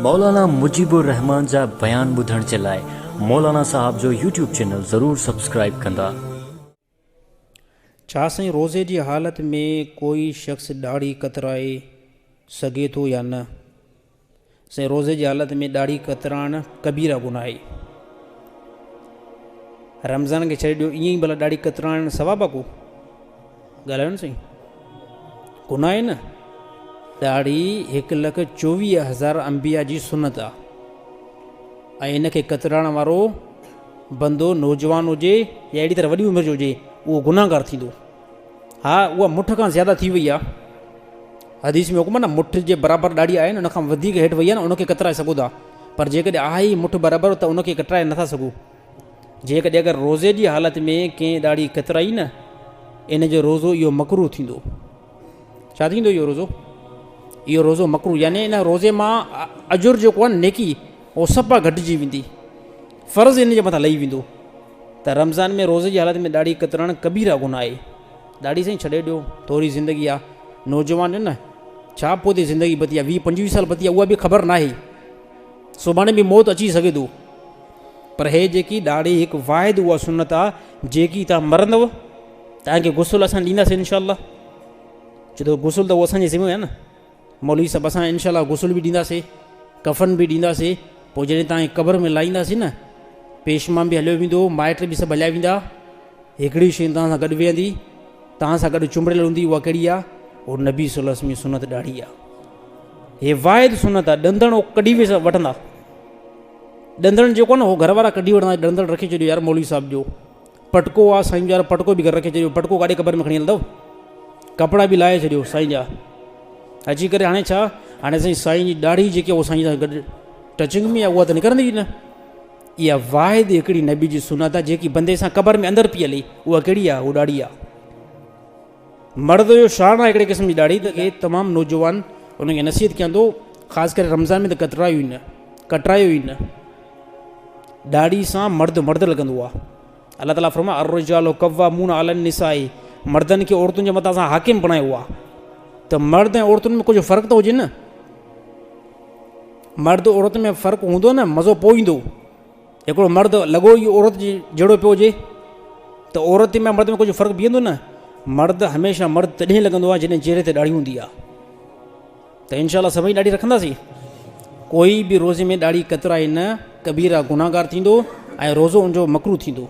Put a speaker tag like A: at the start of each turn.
A: मौलाना मुजीबुर रहमान जा बयान ॿुधण जे लाइ मौलाना साहब जो यूट्यूब चैनल ज़रूर सब्सक्राइब कंदा।
B: छा साईं रोज़े जी हालत में कोई शख़्स ॾाढ़ी कतराए सघे थो या न? साईं रोज़े जी हालत में ॾाढ़ी कतराइण कबीरा गुनाह आहे। रमज़ान खे छॾे ॾियो, ईअं ई भला ॾाढ़ी कतराइण सवाबु आहे को? ॻाल्हायो न साईं, गुनाह आहे न। ॾाढ़ी 1,24,000 अंबिया जी सुनत आहे ऐं इनखे कतराइण वारो बंदो नौजवान हुजे या अहिड़ी तरह वॾी उमिरि जो हुजे, उहो गुनाहगार थींदो। हा, उहा मुठ खां ज़्यादा थी वई आहे। हदीस में हुकुम आहे न, मुठ जे बराबरि ॾाढ़ी आहे न, उनखां वधीक हेठि वई आहे न, उनखे कतराए सघो था। पर जेकॾहिं आहे ई मुठ बराबरि त उनखे कतराए नथा सघो। जेकॾहिं अगरि रोज़े जी हालत में कंहिं ॾाढ़ी कतराई न, इन जो रोज़ो इहो मकरूह थींदो। छा थींदो इहो रोज़ो? इहो रोज़ो मकरूह, यानी इन रोज़े मां अजुर जेको आहे नेकी उहो सफ़ा घटिजी वेंदी, फ़र्ज़ु इन जे मथां लही वेंदो। त रमज़ान में रोज़े जी हालत में ॾाढ़ी कतराइण कबीरा गुनाह आहे। ॾाढ़ी साईं छॾे ॾियो, थोरी ज़िंदगी आहे। नौजवान न, छा पोइ ते ज़िंदगी बती आहे, 20-25 साल बती आहे, उहा बि ख़बर न आहे। सुभाणे बि मौत अची सघे थो। पर हे जेकी ॾाढ़ी हिकु वाहिद उहा सुनत आहे, जेकी तव्हां मरंदव तव्हांखे गुसुल असां ॾींदासीं इनशाअल्लाह। छो त गुसुल त उहो असांजी ज़िम्मेवारी आहे न। मौलवी साहिब असां इनशाअल्लाह गुसुल बि ॾींदासीं, कफ़न बि ॾींदासीं। पोइ जॾहिं तव्हांखे क़बर में लाहींदासीं न, पेशमा बि हलियो वेंदो, माइट बि सभु हलिया वेंदा। हिकिड़ी शइ तव्हां सां गॾु वेहंदी, तव्हां सां गॾु चुंबड़ियल हूंदी, उहा कहिड़ी आहे? उहो नबी सल्लल्लाहु अलैहि वसल्लम जी सुनत ॾाढ़ी आहे। हे वाहिद सुनत आहे। ॾंदण कढी वठंदा, ॾंदण जेको आहे न, उहो घर वारा कढी वठंदा। ॾंदण रखी छॾियो यार मौलवी साहिब जो। पटको आहे साईं यार, पटको बि घर रखी छॾियो। पटको काॾे क़बर में खणी हलंदव? कपिड़ा बि लाहे छॾियो साईं जा। अची करे हाणे छा, हाणे साईं जी ॾाढ़ी जेकी आहे उहा साईं सां गॾु टचिंग में आहे, उहा त निकिरंदी न। इहा वाहिद हिकिड़ी नबी जी सुनत आहे, जेकी बंदे सां क़बर में अंदरि पई हले। उहा कहिड़ी आहे? उहा ॾाढ़ी आहे। मर्द जो शान आहे हिकिड़े क़िस्म जी ॾाढ़ी, त के तमामु नौजवान उनखे नसीहत कयां थो, ख़ासि करे रमज़ान में त कतरायो ई न, कटरायो ई न। ॾाढ़ी सां मर्द लॻंदो आहे। अलाह ताला फरमाए अर्रिजालु क़व्वामूना अलन निसाए, मर्दनि खे औरतुनि जे मथां असां हाकिम बणायो आहे। त मर्द ऐं औरतुनि में कुझु फ़र्क़ु त हुजे न। मर्द औरत में फ़र्क़ु हूंदो न, मज़ो पोइ ईंदो। हिकिड़ो मर्द लॻो ई औरत जी जहिड़ो पियो हुजे, त औरत में मर्द में कुझु फ़र्क़ु बीहंदो न। मर्द हमेशह मर्द तॾहिं लॻंदो आहे जॾहिं चहिरे ते ॾाढ़ी हूंदी आहे। त इनशाअल्लाह सभई ॾाढ़ी रखंदासीं। कोई बि रोज़े में ॾाढ़ी कतराए न, कबीरा गुनाहगार थींदो ऐं रोज़ो उनजो मकरूह थींदो।